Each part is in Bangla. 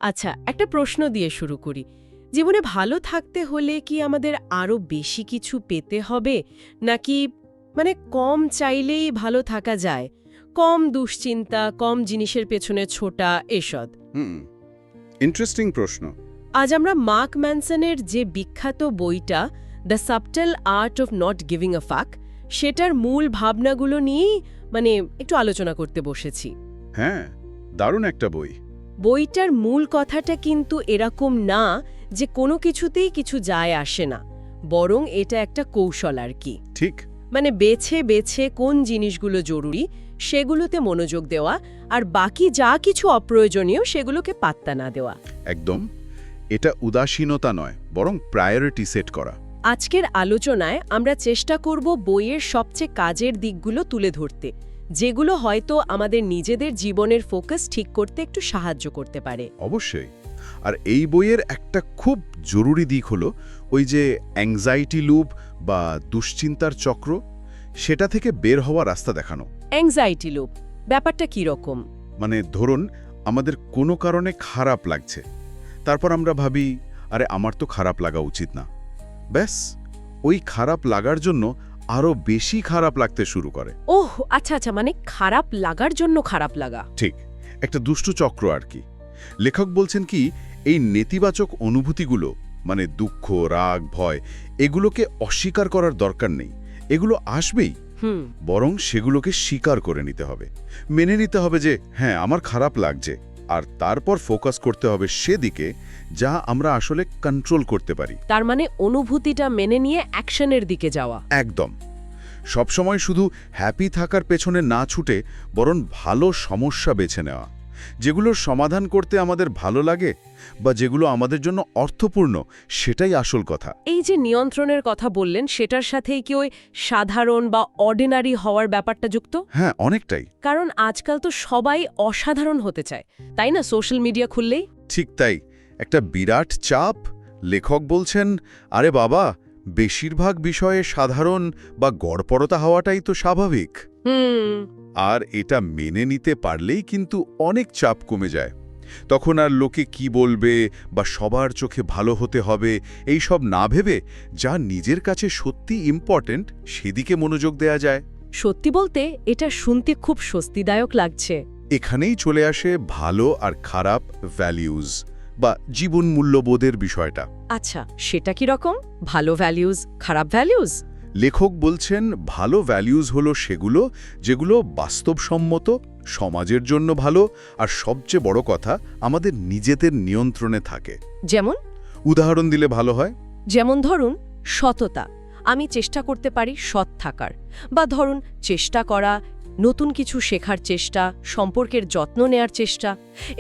আচ্ছা, একটা প্রশ্ন দিয়ে শুরু করি। জীবনে ভালো থাকতে হলে কি আমাদের আরো বেশি কিছু পেতে হবে, নাকি কম চাইলেই ভালো থাকা যায়? কম দুশ্চিন্তা, কম জিনিসের পেছনে ছোটা, এসব। ইন্টারেস্টিং প্রশ্ন। আজ আমরা মার্ক ম্যানসনের যে বিখ্যাত বইটা the subtle art of not giving a ফাক, সেটার মূল ভাবনাগুলো নিয়েই একটু আলোচনা করতে বসেছি। হ্যাঁ, দারুণ একটা বই। বইটার মূল কথাটা কিন্তু এরকম না যে কোনো কিছুতেই কিছু যায় আসে না, বরং এটা একটা কৌশল আর কি। ঠিক। বেছে বেছে কোন জিনিসগুলো জরুরি সেগুলোতে মনোযোগ দেওয়া, আর বাকি যা কিছু অপ্রয়োজনীয় সেগুলোকে পাত্তা না দেওয়া। একদম। এটা উদাসীনতা নয়, বরং প্রায়োরিটি সেট করা। আজকের আলোচনায় আমরা চেষ্টা করব বইয়ের সবচেয়ে কাজের দিকগুলো তুলে ধরতে, যেগুলো হয়তো আমাদের নিজেদের জীবনের ফোকাস ঠিক করতে একটু সাহায্য করতে পারে। অবশ্যই। আর এই বইয়ের একটা খুব জরুরি দিক হলো ওই যে অ্যাংজাইটি লুপ বা দুশ্চিন্তার চক্র, সেটা থেকে বের হওয়ার রাস্তা দেখানো। অ্যাংজাইটি লুপ ব্যাপারটা কি রকম? ধরুন, আমাদের কোনো কারণে খারাপ লাগছে, তারপর আমরা ভাবি, আরে আমার তো খারাপ লাগা উচিত না। ব্যাস, ওই খারাপ লাগার জন্য আরো বেশি খারাপ লাগতে শুরু করে। ওহ আচ্ছা, খারাপ লাগার জন্য খারাপ লাগা। ঠিক, একটা দুষ্ট চক্র আর কি। লেখক বলছেন কি, এই নেতিবাচক অনুভূতিগুলো দুঃখ, রাগ, ভয়, এগুলোকে অস্বীকার করার দরকার নেই। এগুলো আসবেই, বরং সেগুলোকে স্বীকার করে নিতে হবে। মেনে নিতে হবে যে হ্যাঁ, আমার খারাপ লাগছে, আর তারপর ফোকাস করতে হবে সেদিকে যা আমরা আসলে কন্ট্রোল করতে পারি। তার অনুভূতিটা মেনে নিয়ে অ্যাকশনের দিকে যাওয়া। একদম। সবসময় শুধু হ্যাপি থাকার পেছনে না ছুটে বরং ভালো সমস্যা বেছে নেওয়া, যেগুলোর সমাধান করতে আমাদের ভালো লাগে বা যেগুলো আমাদের জন্য অর্থপূর্ণ, সেটাই আসল কথা। এই যে নিয়ন্ত্রণের কথা বললেন, সেটার সাথেই কি ওই সাধারণ বা অর্ডিনারি হওয়ার ব্যাপারটা যুক্ত? হ্যাঁ, অনেকটাই। কারণ আজকাল তো সবাই অসাধারণ হতে চায়, তাই না? সোশ্যাল মিডিয়া খুললেই ঠিক তাই, একটা বিরাট চাপ। লেখক বলছেন, আরে বাবা, বেশিরভাগ বিষয়ে সাধারণ বা গড়পড়তা হওয়াটাই তো স্বাভাবিক। আর এটা মেনে নিতে পারলেই কিন্তু অনেক চাপ কমে যায়। তখন আর লোকে কি বলবে বা সবার চোখে ভালো হতে হবে এই সব না ভেবে যা নিজের কাছে সত্যি ইম্পর্ট্যান্ট সেদিকে মনোযোগ দেয়া যায়। সত্যি বলতে এটা শুনতে খুব স্বস্তিদায়ক লাগছে। এখানেই চলে আসে ভালো আর খারাপ ভ্যালিউজ বা জীবন মূল্যবোধের বিষয়টা। আচ্ছা, সেটা কি রকম? ভালো ভ্যালিউজ, খারাপ ভ্যালিউজ? লেখক বলছেন, ভালো ভ্যালিউজ হলো সেগুলো যেগুলো বাস্তবসম্মত, সমাজের জন্য ভালো, আর সবচেয়ে বড় কথা আমাদের নিজেদের নিয়ন্ত্রণে থাকে। যেমন? উদাহরণ দিলে ভালো হয়। যেমন ধরুন, সততা। আমি চেষ্টা করতে পারি সৎ থাকার, বা ধরুন চেষ্টা করা, নতুন কিছু শেখার চেষ্টা, সম্পর্কের যত্ন নেয়ার চেষ্টা।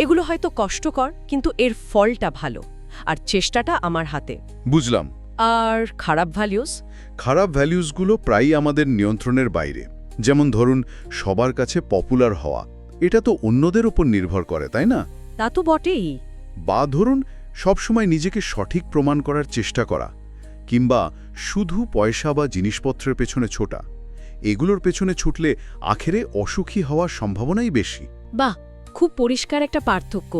এগুলো হয়তো কষ্টকর, কিন্তু এর ফলটা ভালো, আর চেষ্টাটা আমার হাতে। বুঝলাম। আর খারাপ ভ্যালিউজ? খারাপ ভ্যালিউজগুলো প্রায়ই আমাদের নিয়ন্ত্রণের বাইরে। যেমন ধরুন, সবার কাছে পপুলার হওয়া, এটা তো অন্যদের উপর নির্ভর করে, তাই না? তা তো বটেই। বা ধরুন, সবসময় নিজেকে সঠিক প্রমাণ করার চেষ্টা করা, কিংবা শুধু পয়সা বা জিনিসপত্রের পেছনে ছোটা। এগুলোর পেছনে ছুটলে আখেরে অসুখী হওয়ার সম্ভাবনাই বেশি। বাহ, খুব পরিষ্কার একটা পার্থক্য।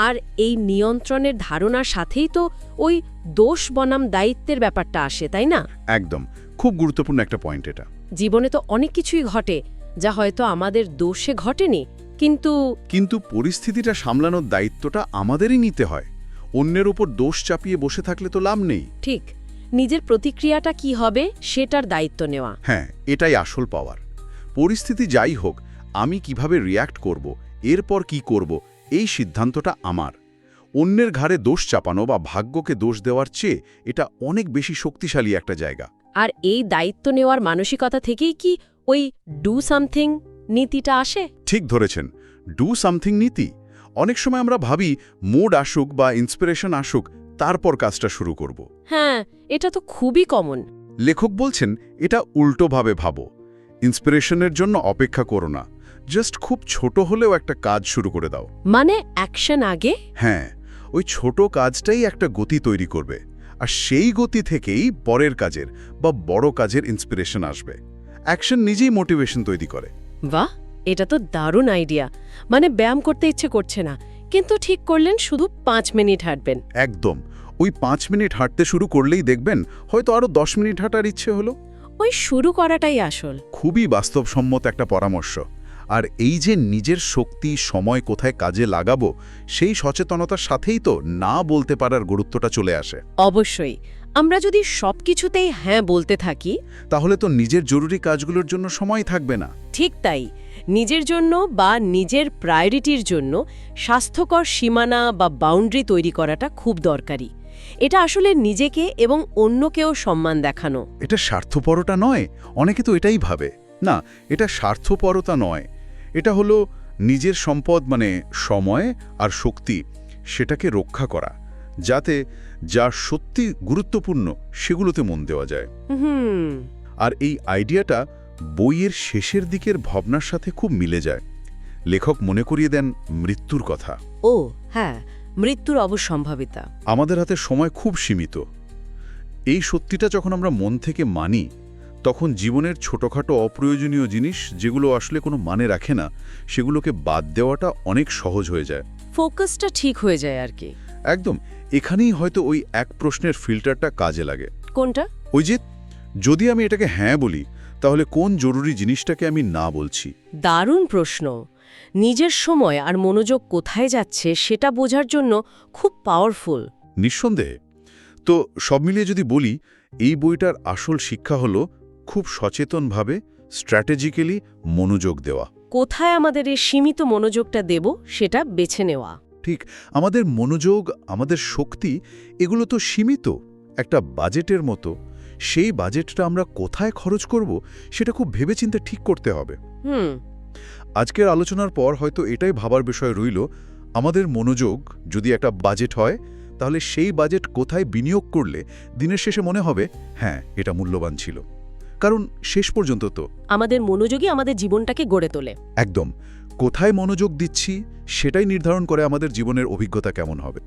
আর এই নিয়ন্ত্রণের ধারণার সাথেই তো ওই দোষ বনাম দায়িত্বের ব্যাপারটা আসে, তাই না? একদম, খুব গুরুত্বপূর্ণ একটা পয়েন্ট এটা। জীবনে তো অনেক কিছুই ঘটে যা হয়তো আমাদের দোষে ঘটেনি, কিন্তু পরিস্থিতিটা সামলানোর দায়িত্বটা আমাদেরই নিতে হয়। অন্যের উপর দোষ চাপিয়ে বসে থাকলে তো লাভ নেই। ঠিক, নিজের প্রতিক্রিয়াটা কি হবে সেটার দায়িত্ব নেওয়া। হ্যাঁ, এটাই আসল পাওয়ার। পরিস্থিতি যাই হোক, আমি কিভাবে রিয়্যাক্ট করব, এরপর কি করব, এই সিদ্ধান্তটা আমার। অন্যের ঘাড়ে দোষ চাপানো বা ভাগ্যকে দোষ দেওয়ার চেয়ে এটা অনেক বেশি শক্তিশালী একটা জায়গা। আর এই দায়িত্ব নেওয়ার মানসিকতা থেকেই কি ওই ডু সামথিং নীতিটা আসে? ঠিক ধরেছেন, ডু সামথিং নীতি। অনেক সময় আমরা ভাবি মুড আসুক বা ইন্সপিরেশন আসুক, তারপর কাজটা শুরু করব। হ্যাঁ, এটা তো খুবই কমন। লেখক বলছেন, এটা উল্টোভাবে ভাবো। ইন্সপিরেশনের জন্য অপেক্ষা করো না, জাস্ট খুব ছোট হলেও একটা কাজ শুরু করে দাও। অ্যাকশন আগে? হ্যাঁ, ওই ছোট কাজটাই একটা গতি তৈরি করবে, আর সেই গতি থেকেই পরের কাজের বা বড় কাজের ইন্সপিরেশন আসবে। অ্যাকশন নিজেই মোটিভেশন তৈরি করে। বাহ, এটা তো দারুণ আইডিয়া। ব্যায়াম করতে ইচ্ছে করছে না, কিন্তু ঠিক করলেন শুধু 5 মিনিট হাঁটবেন। একদম। ওই 5 মিনিট হাঁটতে শুরু করলেই দেখবেন হয়তো আরও 10 মিনিট হাঁটার ইচ্ছে হলো। ওই শুরু করাটাই আসল। খুবই বাস্তবসম্মত একটা পরামর্শ। আর এই যে নিজের শক্তি, সময় কোথায় কাজে লাগাবো, সেই সচেতনতার সাথেই তো না বলতে পারার গুরুত্বটা চলে আসে। অবশ্যই। আমরা যদি সবকিছুতেই হ্যাঁ বলতে থাকি, তাহলে তো নিজের জরুরি কাজগুলোর জন্য সময় থাকবে না। ঠিক তাই, নিজের জন্য বা নিজের প্রায়োরিটির জন্য স্বাস্থ্যকর সীমানা বা বাউন্ডারি তৈরি করাটা খুব দরকারি। এটা আসলে নিজেকে এবং অন্যকেও সম্মান দেখানো। এটা স্বার্থপরতা নয়, অনেকে তো এটাই ভাবে। না, এটা স্বার্থপরতা নয়, এটা হলো নিজের সম্পদ মানে সময় আর শক্তি, সেটাকে রক্ষা করা, যাতে যা সত্যি গুরুত্বপূর্ণ সেগুলোতে মন দেওয়া যায়। হুম। আর এই আইডিয়াটা বইয়ের শেষের দিকের ভাবনার সাথে খুব মিলে যায়। লেখক মনে করিয়ে দেন মৃত্যুর কথা। ও হ্যাঁ, মৃত্যুর অবশ্যম্ভাবিতা। আমাদের হাতে সময় খুব সীমিত। এই সত্যিটা যখন আমরা মন থেকে মানি, তখন জীবনের ছোটখাটো অপ্রয়োজনীয় জিনিস যেগুলো আসলে কোনো মানে রাখে না, সেগুলোকে বাদ দেওয়াটা অনেক সহজ হয়ে যায়। ফোকাসটা ঠিক হয়ে যায় আর কি। একদম। এখানেই হয়তো ওই এক প্রশ্নের ফিল্টারটা কাজে লাগে। কোনটা? ওই যে, যদি আমি এটাকে হ্যাঁ বলি, তাহলে কোন জরুরি জিনিসটাকে আমি না বলছি? দারুণ প্রশ্ন। নিজের সময় আর মনোযোগ কোথায় যাচ্ছে সেটা বোঝার জন্য খুব পাওয়ারফুল। নিঃসন্দেহে। তো সব মিলিয়ে যদি বলি, এই বইটার আসল শিক্ষা হলো খুব সচেতনভাবে, স্ট্র্যাটেজিক্যালি মনোযোগ দেওয়া। কোথায় আমাদের এই সীমিত মনোযোগটা দেব সেটা বেছে নেওয়া। ঠিক, আমাদের মনোযোগ, আমাদের শক্তি, এগুলো তো সীমিত, একটা বাজেটের মতো। সেই বাজেটটা আমরা কোথায় খরচ করব সেটা খুব ভেবেচিন্তে ঠিক করতে হবে। হুম। আজকের আলোচনার পর হয়তো এটাই ভাবার বিষয় রইল, আমাদের মনোযোগ যদি একটা বাজেট হয়, তাহলে সেই বাজেট কোথায় বিনিয়োগ করলে দিনের শেষে মনে হবে হ্যাঁ, এটা মূল্যবান ছিল। কারণ শেষ পর্যন্ত তো আমাদের মনোযোগই আমাদের জীবনটাকে গড়ে তোলে। একদম, কোথায় মনোযোগ দিচ্ছি সেটাই নির্ধারণ করে আমাদের জীবনের অভিজ্ঞতা কেমন হবে।